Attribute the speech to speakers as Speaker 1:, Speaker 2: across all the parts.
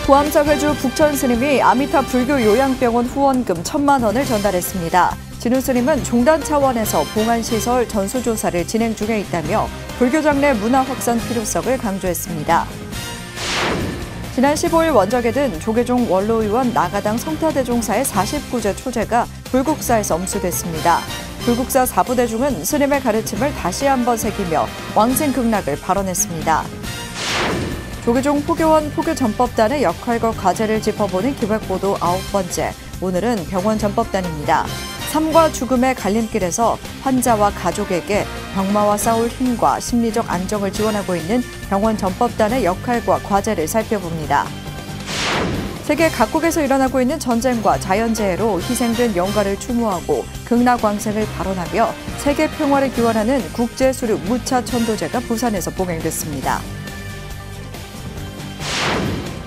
Speaker 1: 구암사 회주 북천 스님이 아미타 불교 요양병원 후원금 1,000만 원을 전달했습니다. 진우 스님은 종단 차원에서 봉안시설 전수조사를 진행 중에 있다며 불교 장례 문화 확산 필요성을 강조했습니다. 지난 15일 원적에 든 조계종 원로의원 나가당 성타대종사의 49제 초제가 불국사에서 엄수됐습니다. 불국사 4부대중은 스님의 가르침을 다시 한번 새기며 왕생극락을 발언했습니다. 조계종 포교원 포교전법단의 역할과 과제를 짚어보는 기획보도 9번째, 오늘은 병원전법단입니다. 삶과 죽음의 갈림길에서 환자와 가족에게 병마와 싸울 힘과 심리적 안정을 지원하고 있는 병원전법단의 역할과 과제를 살펴봅니다. 세계 각국에서 일어나고 있는 전쟁과 자연재해로 희생된 영가를 추모하고 극락왕생을 발언하며 세계 평화를 기원하는 국제수륙 무차천도제가 부산에서 봉행됐습니다.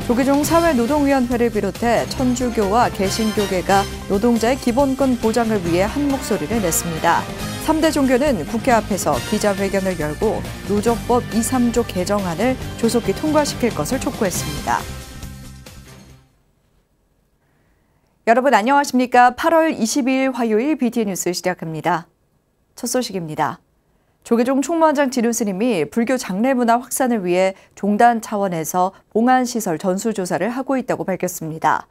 Speaker 1: 조계종 사회노동위원회를 비롯해 천주교와 개신교계가 노동자의 기본권 보장을 위해 한 목소리를 냈습니다. 3대 종교는 국회 앞에서 기자회견을 열고 노조법 2, 3조 개정안을 조속히 통과시킬 것을 촉구했습니다. 여러분 안녕하십니까? 8월 22일 화요일 BTN 뉴스 시작합니다. 첫 소식입니다. 조계종 총무원장 진우 스님이 불교 장례 문화 확산을 위해 종단 차원에서 봉안시설 전수조사를 하고 있다고 밝혔습니다.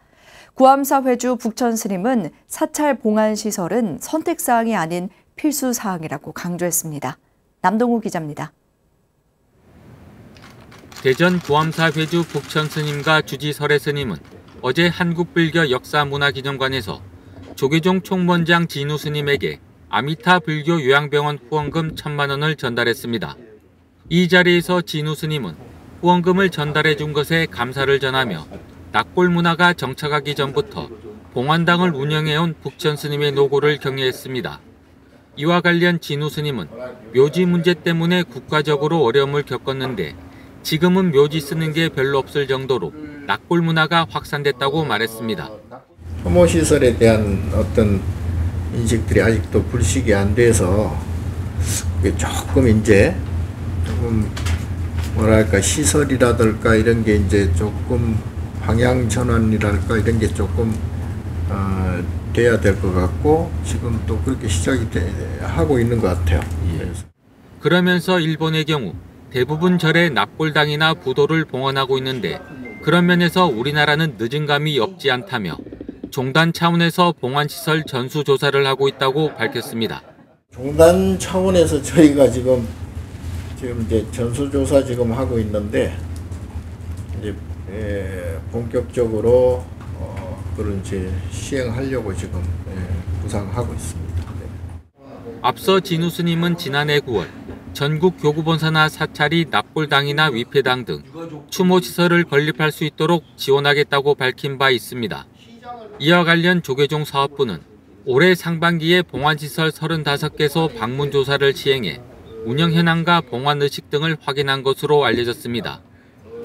Speaker 1: 구암사 회주 북천 스님은 사찰 봉안시설은 선택사항이 아닌 필수사항이라고 강조했습니다. 남동우 기자입니다.
Speaker 2: 대전 구암사 회주 북천 스님과 주지 설혜 스님은 어제 한국불교 역사문화기념관에서 조계종 총무원장 진우 스님에게 아미타 불교 요양병원 후원금 1,000만 원을 전달했습니다. 이 자리에서 진우 스님은 후원금을 전달해 준 것에 감사를 전하며 낙골 문화가 정착하기 전부터 봉안당을 운영해온 북천 스님의 노고를 경애했습니다. 이와 관련 진우 스님은 묘지 문제 때문에 국가적으로 어려움을 겪었는데 지금은 묘지 쓰는 게 별로 없을 정도로 낙골 문화가 확산됐다고 말했습니다.
Speaker 3: 혐오시설에 대한 어떤 인식들이 아직도 불식이 안 돼서 조금 뭐랄까 시설이라든가 이런 게 이제 조금 방향 전환이랄까 이런 게 조금 돼야 될 것 같고 지금 또 그렇게 시작이 하고 있는 것 같아요.
Speaker 2: 그러면서 일본의 경우 대부분 절에 납골당이나 부도를 봉헌하고 있는데 그런 면에서 우리나라는 늦은 감이 없지 않다며 종단 차원에서 봉안시설 전수조사를 하고 있다고 밝혔습니다.
Speaker 3: 종단 차원에서 저희가 지금 이제 전수조사 지금 하고 있는데 이제 본격적으로 그런 이제 시행하려고 지금 구상하고 있습니다.
Speaker 2: 앞서 진우 스님은 지난해 9월 전국 교구본사나 사찰이 납골당이나 위패당 등 추모시설을 건립할 수 있도록 지원하겠다고 밝힌 바 있습니다. 이와 관련 조계종 사업부는 올해 상반기에 봉안시설 35개소 방문조사를 시행해 운영 현황과 봉안의식 등을 확인한 것으로 알려졌습니다.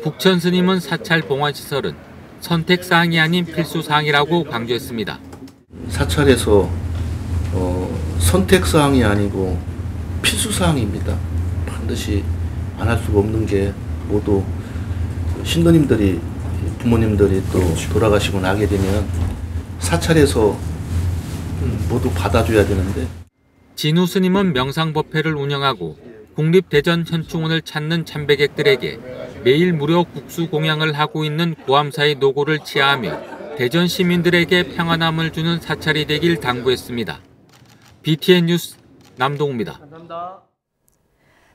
Speaker 2: 북천 스님은 사찰 봉안시설은 선택사항이 아닌 필수사항이라고 강조했습니다.
Speaker 4: 사찰에서 선택사항이 아니고 필수사항입니다. 반드시 안 할 수가 없는 게 모두 신도님들이 부모님들이 또 돌아가시고 나게 되면 사찰에서 모두 받아줘야 되는데.
Speaker 2: 진우 스님은 명상법회를 운영하고 국립대전현충원을 찾는 참배객들에게 매일 무료 국수 공양을 하고 있는 구암사의 노고를 치하하며 대전 시민들에게 평안함을 주는 사찰이 되길 당부했습니다. BTN 뉴스 남동우입니다.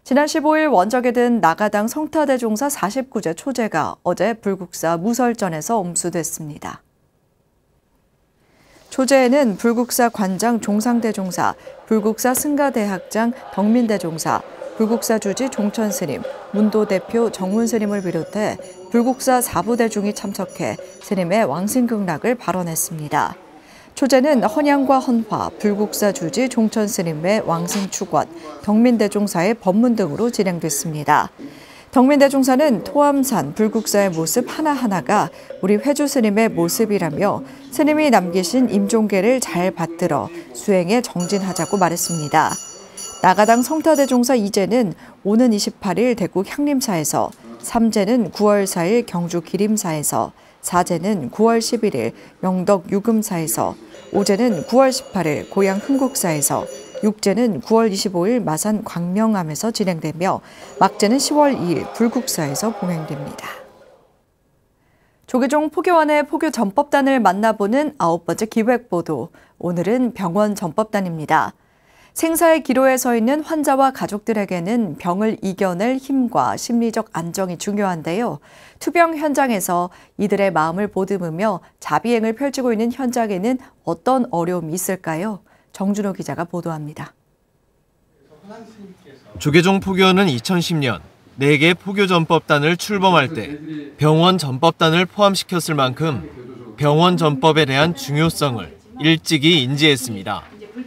Speaker 1: 지난 15일 원적에 든 나가당 성타대종사 49제 초제가 어제 불국사 무설전에서 엄수됐습니다. 초제에는 불국사 관장 종상대종사, 불국사 승가대학장 덕민대종사, 불국사 주지 종천스님, 문도대표 정문스님을 비롯해 불국사 4부대중이 참석해 스님의 왕생극락을 발언했습니다. 초제는 헌양과 헌화, 불국사 주지 종천스님의 왕생축원, 덕민대종사의 법문 등으로 진행됐습니다. 덕민대종사는 토암산 불국사의 모습 하나하나가 우리 회주 스님의 모습이라며 스님이 남기신 임종계를 잘 받들어 수행에 정진하자고 말했습니다. 나가당 성타대종사 2제는 오는 28일 대구 향림사에서, 3제는 9월 4일 경주 기림사에서, 사제는 9월 11일 영덕 유금사에서, 오제는 9월 18일 고향 흥국사에서, 육제는 9월 25일 마산 광명암에서 진행되며 막제는 10월 2일 불국사에서 봉행됩니다. 조계종 포교원의 포교 전법단을 만나보는 9번째 기획보도. 오늘은 병원 전법단입니다. 생사의 기로에 서 있는 환자와 가족들에게는 병을 이겨낼 힘과 심리적 안정이 중요한데요. 투병 현장에서 이들의 마음을 보듬으며 자비행을 펼치고 있는 현장에는 어떤 어려움이 있을까요? 정준호 기자가 보도합니다.
Speaker 5: 조계종 포교원은 2010년 4개 포교 전법단을 출범할 때 병원 전법단을 포함시켰을 만큼 병원 전법에 대한 중요성을 일찍이 인지했습니다.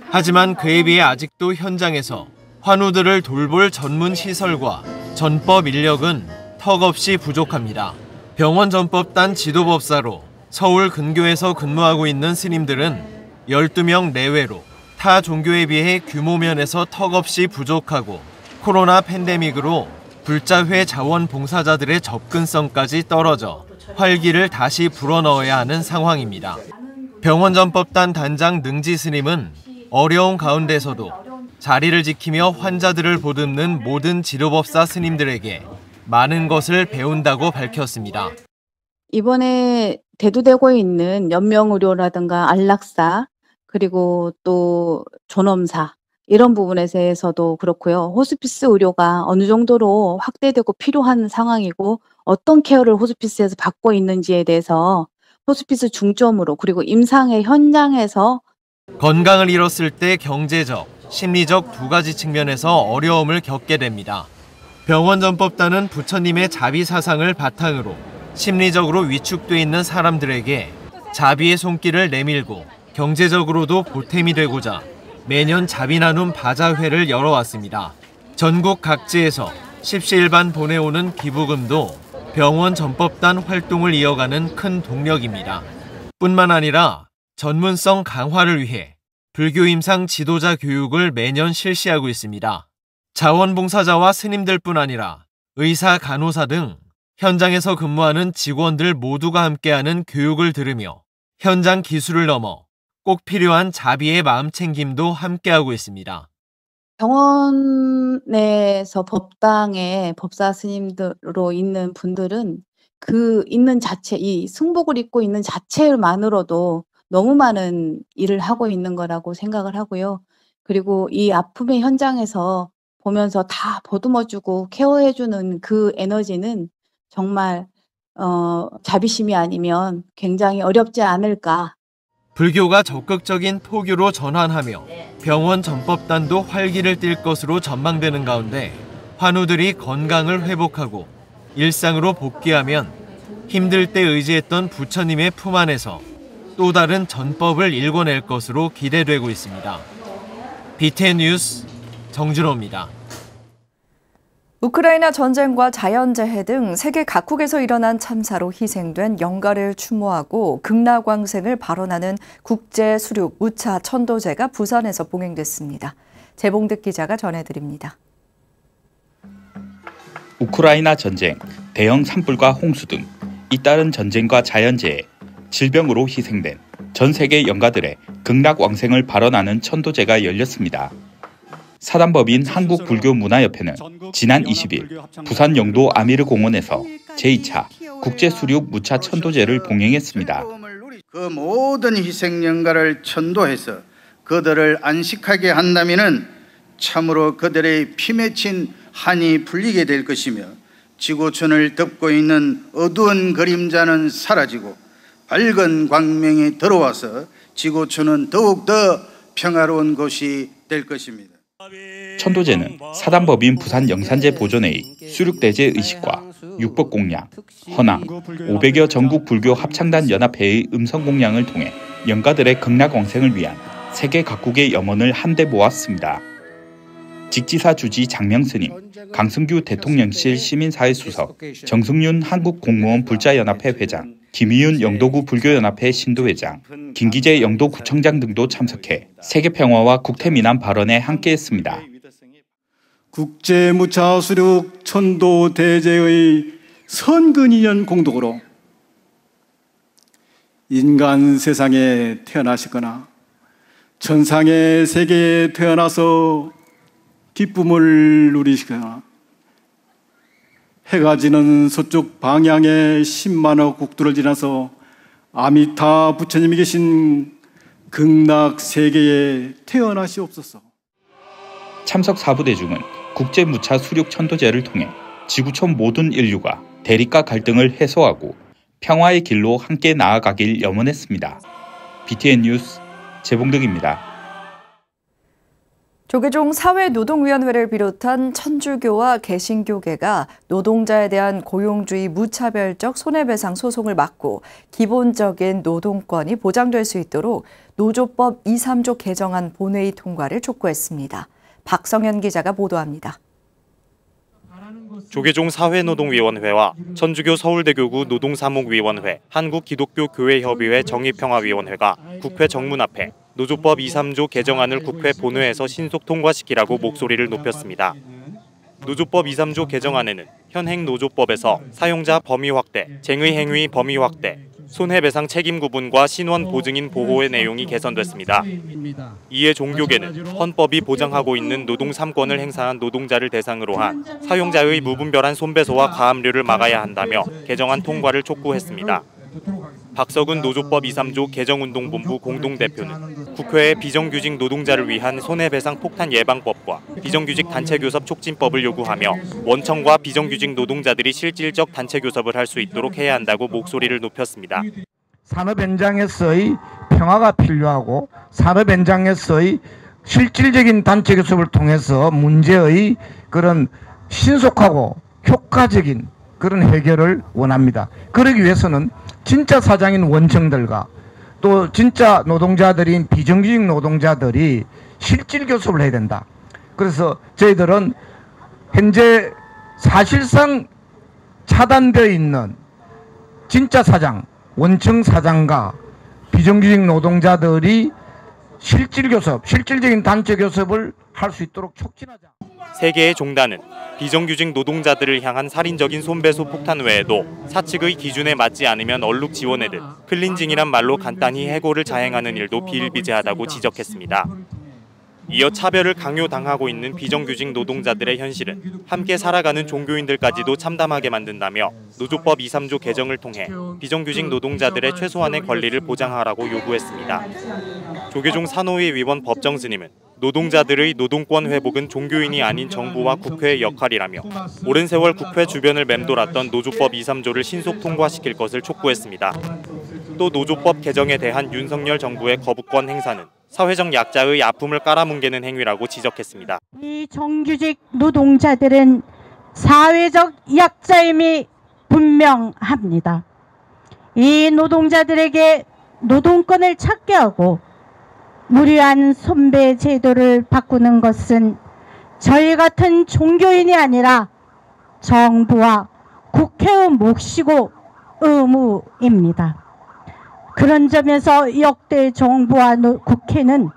Speaker 5: 하지만 그에 비해 아직도 현장에서 환우들을 돌볼 전문 시설과 전법 인력은 턱없이 부족합니다. 병원 전법단 지도법사로 서울 근교에서 근무하고 있는 스님들은 12명 내외로 타 종교에 비해 규모 면에서 턱없이 부족하고 코로나 팬데믹으로 불자회 자원 봉사자들의 접근성까지 떨어져 활기를 다시 불어넣어야 하는 상황입니다. 병원 전법단 단장 능지 스님은 어려운 가운데서도 자리를 지키며 환자들을 보듬는 모든 지도법사 스님들에게 많은 것을 배운다고 밝혔습니다.
Speaker 6: 이번에 대두되고 있는 연명의료라든가 안락사, 그리고 또 존엄사, 이런 부분에 대해서도 그렇고요. 호스피스 의료가 어느 정도로 확대되고 필요한 상황이고 어떤 케어를 호스피스에서 받고 있는지에 대해서 호스피스 중점으로, 그리고 임상의 현장에서
Speaker 5: 건강을 잃었을 때 경제적, 심리적 두 가지 측면에서 어려움을 겪게 됩니다. 병원 전법단은 부처님의 자비 사상을 바탕으로 심리적으로 위축돼 있는 사람들에게 자비의 손길을 내밀고 경제적으로도 보탬이 되고자 매년 자비 나눔 바자회를 열어왔습니다. 전국 각지에서 십시일반 보내오는 기부금도 병원 전법단 활동을 이어가는 큰 동력입니다. 뿐만 아니라 전문성 강화를 위해 불교 임상 지도자 교육을 매년 실시하고 있습니다. 자원봉사자와 스님들뿐 아니라 의사, 간호사 등 현장에서 근무하는 직원들 모두가 함께하는 교육을 들으며 현장 기술을 넘어 꼭 필요한 자비의 마음챙김도 함께하고 있습니다.
Speaker 6: 병원에서 법당에 법사 스님들로 있는 분들은 그 있는 자체, 이 승복을 입고 있는 자체만으로도 너무 많은 일을 하고 있는 거라고 생각을 하고요. 그리고 이 아픔의 현장에서 보면서 다 보듬어주고 케어해주는 그 에너지는 정말 자비심이 아니면 굉장히 어렵지 않을까.
Speaker 5: 불교가 적극적인 포교로 전환하며 병원 전법단도 활기를 띨 것으로 전망되는 가운데 환우들이 건강을 회복하고 일상으로 복귀하면 힘들 때 의지했던 부처님의 품 안에서 또 다른 전법을 일궈낼 것으로 기대되고 있습니다. BTN 뉴스 정준호입니다.
Speaker 1: 우크라이나 전쟁과 자연재해 등 세계 각국에서 일어난 참사로 희생된 영가를 추모하고 극락왕생을 발언하는 국제수륙 무차 천도제가 부산에서 봉행됐습니다. 재봉득 기자가 전해드립니다.
Speaker 7: 우크라이나 전쟁, 대형 산불과 홍수 등 잇따른 전쟁과 자연재해, 질병으로 희생된 전 세계 영가들의 극락왕생을 발언하는 천도제가 열렸습니다. 사단법인 한국불교문화협회는 지난 20일 부산 영도 아미르 공원에서 제2차 국제수륙 무차 천도제를 봉행했습니다.
Speaker 8: 그 모든 희생 영가를 천도해서 그들을 안식하게 한다면 참으로 그들의 피 맺힌 한이 풀리게 될 것이며 지구촌을 덮고 있는 어두운 그림자는 사라지고 밝은 광명이 들어와서 지구촌은 더욱더 평화로운 곳이 될 것입니다.
Speaker 7: 천도제는 사단법인 부산 영산제 보존회의, 수륙대제 의식과 육법공양, 헌황, 500여 전국 불교 합창단 연합회의 음성공양을 통해 영가들의 극락왕생을 위한 세계 각국의 염원을 한데 모았습니다. 직지사 주지 장명스님, 강승규 대통령실 시민사회 수석, 정승윤 한국공무원 불자연합회 회장, 김희윤 영도구 불교연합회 신도회장, 김기재 영도구청장 등도 참석해 세계평화와 국태민안 발언에 함께했습니다.
Speaker 9: 국제무차수륙 천도대제의 선근인연 공덕으로 인간 세상에 태어나시거나 천상의 세계에 태어나서 기쁨을 누리시거나 해가 지는 서쪽 방향의 10만억 국도를 지나서 아미타 부처님이 계신 극락 세계에 태어나시옵소서.
Speaker 7: 참석 4부대중은 국제무차 수륙 천도제를 통해 지구촌 모든 인류가 대립과 갈등을 해소하고 평화의 길로 함께 나아가길 염원했습니다. BTN 뉴스 재봉덕입니다.
Speaker 1: 조계종 사회노동위원회를 비롯한 천주교와 개신교계가 노동자에 대한 고용주의 무차별적 손해배상 소송을 막고 기본적인 노동권이 보장될 수 있도록 노조법 2, 3조 개정안 본회의 통과를 촉구했습니다. 박성현 기자가 보도합니다.
Speaker 10: 조계종 사회노동위원회와 천주교 서울대교구 노동사목위원회, 한국기독교교회협의회 정의평화위원회가 국회 정문 앞에 노조법 2, 3조 개정안을 국회 본회에서 신속 통과시키라고 목소리를 높였습니다. 노조법 2, 3조 개정안에는 현행 노조법에서 사용자 범위 확대, 쟁의 행위 범위 확대, 손해배상 책임 구분과 신원 보증인 보호의 내용이 개선됐습니다. 이에 종교계는 헌법이 보장하고 있는 노동 3권을 행사한 노동자를 대상으로 한 사용자의 무분별한 손배소와 가압류를 막아야 한다며 개정안 통과를 촉구했습니다. 박석은 노조법 2, 3조 개정운동본부 공동대표는 국회에 비정규직 노동자를 위한 손해배상 폭탄 예방법과 비정규직 단체교섭 촉진법을 요구하며 원청과 비정규직 노동자들이 실질적 단체교섭을 할 수 있도록 해야 한다고 목소리를 높였습니다.
Speaker 11: 산업 현장에서의 평화가 필요하고 산업 현장에서의 실질적인 단체교섭을 통해서 문제의 그런 신속하고 효과적인 그런 해결을 원합니다. 그러기 위해서는 진짜 사장인 원청들과 또 진짜 노동자들인 비정규직 노동자들이 실질 교섭을 해야 된다. 그래서 저희들은 현재 사실상 차단되어 있는 진짜 사장, 원청 사장과 비정규직 노동자들이 실질 교섭, 실질적인 단체 교섭을 할 수 있도록 촉진하자.
Speaker 10: 세 개의 종단은 비정규직 노동자들을 향한 살인적인 손배소 폭탄 외에도 사측의 기준에 맞지 않으면 얼룩 지워내듯 클린징이란 말로 간단히 해고를 자행하는 일도 비일비재하다고 지적했습니다. 이어 차별을 강요당하고 있는 비정규직 노동자들의 현실은 함께 살아가는 종교인들까지도 참담하게 만든다며 노조법 2, 3조 개정을 통해 비정규직 노동자들의 최소한의 권리를 보장하라고 요구했습니다. 조계종 산호위 위원 법정 스님은 노동자들의 노동권 회복은 종교인이 아닌 정부와 국회의 역할이라며 오랜 세월 국회 주변을 맴돌았던 노조법 2, 3조를 신속 통과시킬 것을 촉구했습니다. 또 노조법 개정에 대한 윤석열 정부의 거부권 행사는 사회적 약자의 아픔을 깔아뭉개는 행위라고 지적했습니다.
Speaker 12: 이 정규직 노동자들은 사회적 약자임이 분명합니다. 이 노동자들에게 노동권을 찾게 하고 무리한 손배 제도를 바꾸는 것은 저희 같은 종교인이 아니라 정부와 국회의 몫이고 의무입니다. 그런 점에서 역대 정부와 국회는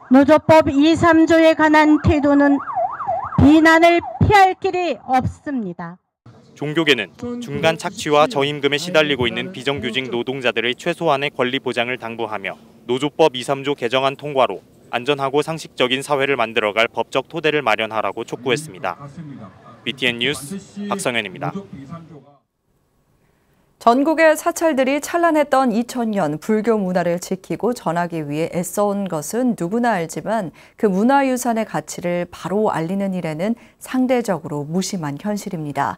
Speaker 12: 노조법 2, 3조에 관한 태도는 비난을 피할 길이 없습니다.
Speaker 10: 종교계는 중간 착취와 저임금에 시달리고 있는 비정규직 노동자들의 최소한의 권리 보장을 당부하며 노조법 2, 3조 개정안 통과로 안전하고 상식적인 사회를 만들어갈 법적 토대를 마련하라고 촉구했습니다. BTN 뉴스 박성현입니다.
Speaker 1: 전국의 사찰들이 찬란했던 2000년 불교 문화를 지키고 전하기 위해 애써온 것은 누구나 알지만 그 문화유산의 가치를 바로 알리는 일에는 상대적으로 무심한 현실입니다.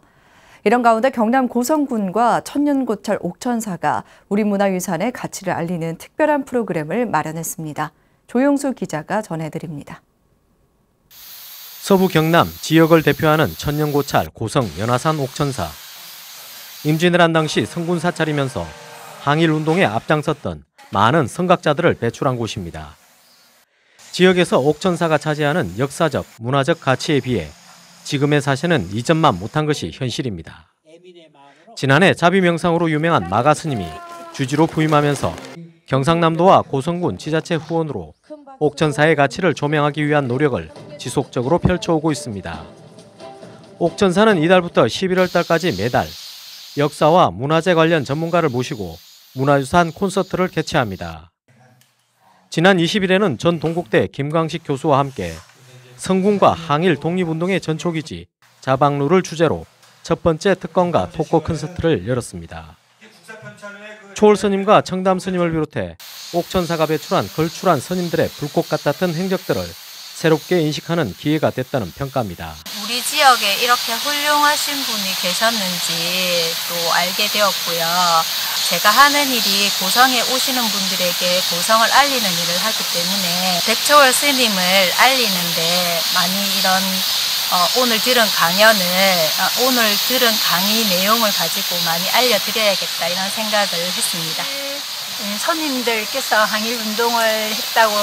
Speaker 1: 이런 가운데 경남 고성군과 천년고찰 옥천사가 우리 문화유산의 가치를 알리는 특별한 프로그램을 마련했습니다. 조용수 기자가 전해드립니다.
Speaker 5: 서부 경남 지역을 대표하는 천년고찰 고성 연화산 옥천사. 임진을 한 당시 성군 사찰이면서 항일운동에 앞장섰던 많은 성각자들을 배출한 곳입니다. 지역에서 옥천사가 차지하는 역사적, 문화적 가치에 비해 지금의 사시는 이전만 못한 것이 현실입니다. 지난해 자비명상으로 유명한 마가 스님이 주지로 부임하면서 경상남도와 고성군 지자체 후원으로 옥천사의 가치를 조명하기 위한 노력을 지속적으로 펼쳐오고 있습니다. 옥천사는 이달부터 11월 달까지 매달 역사와 문화재 관련 전문가를 모시고
Speaker 13: 문화유산 콘서트를 개최합니다. 지난 20일에는 전 동국대 김광식 교수와 함께 성군과 항일 독립운동의 전초기지 자방루를 주제로 첫 번째 특권가 토크 콘서트를 열었습니다. 초월 스님과 청담 스님을 비롯해 옥천사가 배출한 걸출한 스님들의 불꽃 같았던 행적들을 새롭게 인식하는 기회가 됐다는 평가입니다.
Speaker 14: 우리 지역에 이렇게 훌륭하신 분이 계셨는지 또 알게 되었고요. 제가 하는 일이 고성에 오시는 분들에게 고성을 알리는 일을 하기 때문에 백초월 스님을 알리는데 많이 이런 오늘 들은 강의 내용을 가지고 많이 알려드려야겠다 이런 생각을 했습니다.
Speaker 15: 손님들께서 항일운동을 했다고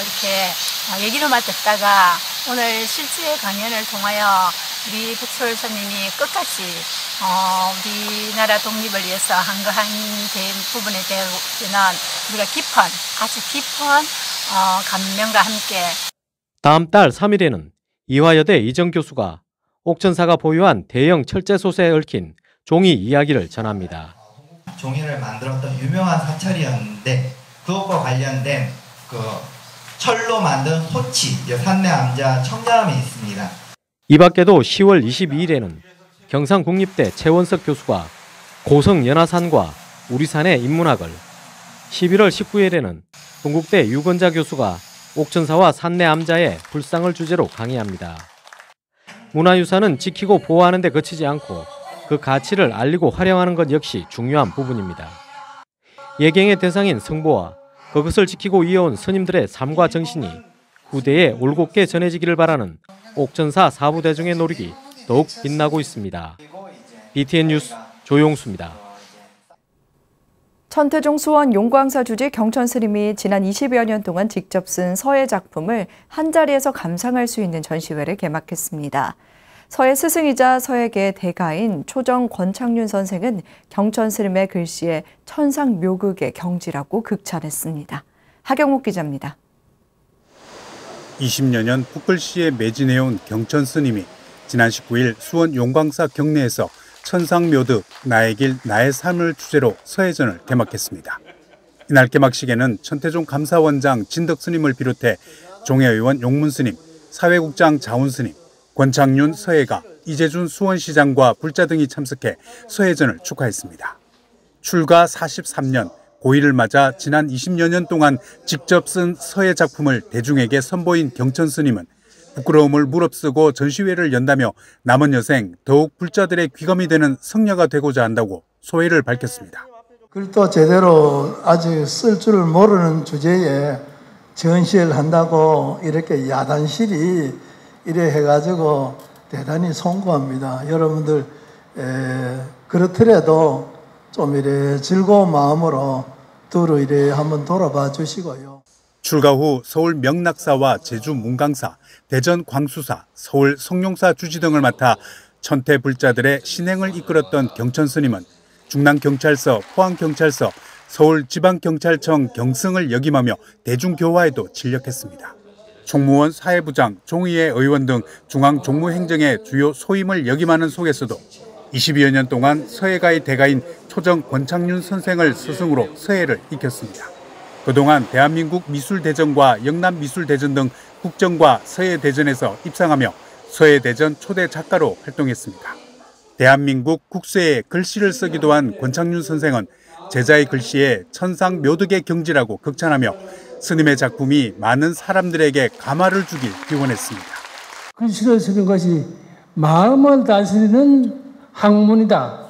Speaker 15: 이렇게 얘기를 맡았다가 오늘 실제 강연을 통하여 우리 백초월 스님이 끝까지 우리나라 독립을 위해서 한거한 부분에 대해서는 우리가 아주 깊은 감명과 함께
Speaker 13: 다음 달 3일에는 이화여대 이정 교수가 옥천사가 보유한 대형 철제소세에 얽힌 종이 이야기를 전합니다.
Speaker 16: 종이를 만들었던 유명한 사찰이었는데 그것과 관련된 철로 만든 소치, 산내암자 청자함이 있습니다.
Speaker 13: 이 밖에도 10월 22일에는 경상국립대 최원석 교수가 고성 연화산과 우리산의 인문학을, 11월 19일에는 동국대 유건자 교수가 옥천사와 산내암자의 불상을 주제로 강의합니다. 문화유산은 지키고 보호하는 데 그치지 않고 그 가치를 알리고 활용하는 것 역시 중요한 부분입니다. 예경의 대상인 성보와 그것을 지키고 이어온 스님들의 삶과 정신이 후대에 올곧게 전해지기를 바라는 옥천사 사부대중의 노력이 더욱 빛나고 있습니다. BTN 뉴스 조용수입니다.
Speaker 1: 천태종 수원 용광사 주지 경천 스님이 지난 20여 년 동안 직접 쓴 서예 작품을 한자리에서 감상할 수 있는 전시회를 개막했습니다. 서예 스승이자 서예계의 대가인 초정 권창윤 선생은 경천 스님의 글씨에 천상묘극의 경지라고 극찬했습니다. 하경욱 기자입니다.
Speaker 17: 20여 년 붓글씨에 매진해온 경천 스님이 지난 19일 수원 용광사 경내에서 천상묘득 나의 길 나의 삶을 주제로 서예전을 개막했습니다. 이날 개막식에는 천태종 감사원장 진덕 스님을 비롯해 종회의원 용문 스님, 사회국장 자운 스님, 권창윤 서예가, 이재준 수원시장과 불자 등이 참석해 서예전을 축하했습니다. 출가 43년, 고일을 맞아 지난 20여 년 동안 직접 쓴 서예 작품을 대중에게 선보인 경천 스님은 부끄러움을 무릅쓰고 전시회를 연다며 남은 여생 더욱 불자들의 귀감이 되는 성녀가 되고자 한다고 소회를 밝혔습니다.
Speaker 18: 글도 제대로 아직 쓸 줄을 모르는 주제에 전시회를 한다고 이렇게 야단실이 이래 해가지고 대단히 송구합니다. 여러분들 그렇더라도 좀 이래 즐거운 마음으로 두루 이래 한번 돌아봐 주시고요.
Speaker 17: 출가 후 서울 명락사와 제주 문강사, 대전 광수사, 서울 성룡사 주지 등을 맡아 천태 불자들의 신행을 이끌었던 경천 스님은 중랑경찰서, 포항경찰서, 서울지방경찰청 경승을 역임하며 대중교화에도 진력했습니다. 총무원 사회부장, 종의회 의원 등 중앙종무행정의 주요 소임을 역임하는 속에서도 20여 년 동안 서예가의 대가인 초정 권창윤 선생을 스승으로 서예를 익혔습니다. 그동안 대한민국 미술대전과 영남미술대전 등 국정과 서예대전에서 입상하며 서예대전 초대 작가로 활동했습니다. 대한민국 국세에 글씨를 쓰기도 한 권창윤 선생은 제자의 글씨에 천상묘득의 경지라고 극찬하며 스님의 작품이 많은 사람들에게 감화를 주길 기원했습니다.
Speaker 19: 글씨를 쓰는 것이 마음을 다스리는 학문이다.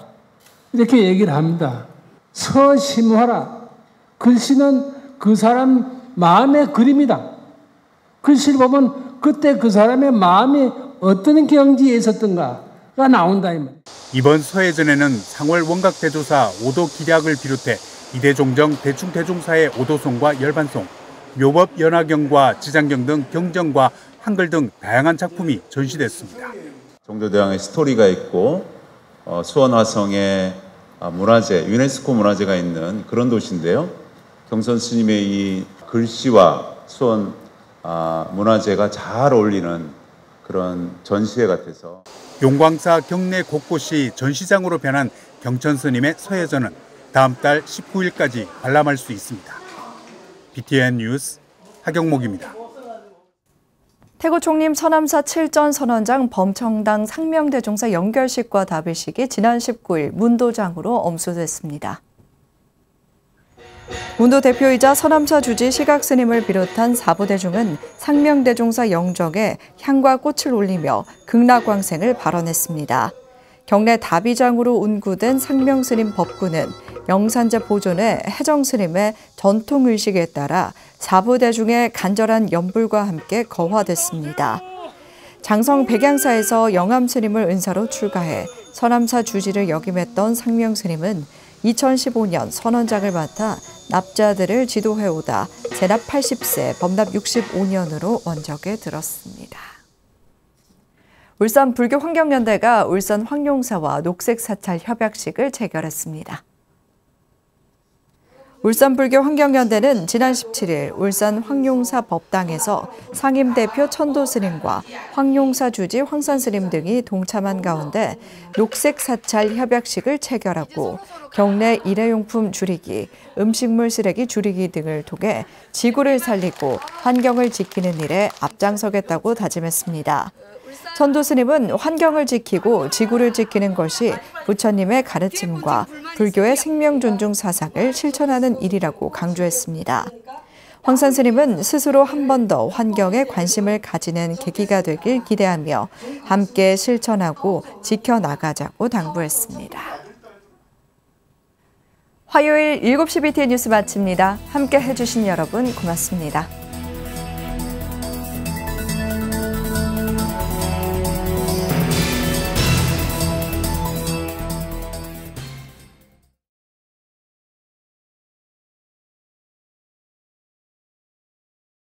Speaker 19: 이렇게 얘기를 합니다. 서심화라. 글씨는 그 사람 마음의 그림이다. 글씨를 보면 그때 그 사람의 마음이 어떤 경지에 있었던가가 나온다.
Speaker 17: 이번 서예전에는 상월 원각대조사 오도기략을 비롯해 이대종정 대충대종사의 오도송과 열반송, 묘법 연화경과 지장경 등 경전과 한글 등 다양한 작품이 전시됐습니다.
Speaker 20: 종도대왕의 스토리가 있고 수원화성에 문화재, 유네스코 문화재가 있는 그런 도시인데요. 경천 스님의 이 글씨와 수원 문화재가 잘 어울리는 그런 전시회 같아서
Speaker 17: 용광사 경내 곳곳이 전시장으로 변한 경천 스님의 서예전은 다음 달 19일까지 관람할 수 있습니다. BTN 뉴스 하경목입니다.
Speaker 1: 태국 총림 서남사 7전 선언장 범청당 상명대종사 연결식과 답일식이 지난 19일 문도장으로 엄수됐습니다. 문도 대표이자 서남사 주지 시각스님을 비롯한 사부대중은 상명대종사 영정에 향과 꽃을 올리며 극락광생을 발언했습니다. 경내 다비장으로 운구된 상명스님 법구는 영산제 보존의 해정스님의 전통의식에 따라 사부대중의 간절한 연불과 함께 거화됐습니다. 장성 백양사에서 영암스님을 은사로 출가해 서남사 주지를 역임했던 상명스님은 2015년 선언장을 맡아 납자들을 지도해오다 재납 80세, 범납 65년으로 원적에 들었습니다. 울산 불교환경연대가 울산 황룡사와 녹색사찰 협약식을 체결했습니다. 울산 불교환경연대는 지난 17일 울산 황룡사 법당에서 상임대표 천도스님과 황룡사 주지 황산스님 등이 동참한 가운데 녹색사찰 협약식을 체결하고 경내 일회용품 줄이기, 음식물 쓰레기 줄이기 등을 통해 지구를 살리고 환경을 지키는 일에 앞장서겠다고 다짐했습니다. 천도스님은 환경을 지키고 지구를 지키는 것이 부처님의 가르침과 불교의 생명 존중 사상을 실천하는 일이라고 강조했습니다. 황산스님은 스스로 한 번 더 환경에 관심을 가지는 계기가 되길 기대하며 함께 실천하고 지켜나가자고 당부했습니다. 화요일 7시 BTN 뉴스 마칩니다. 함께 해주신 여러분 고맙습니다.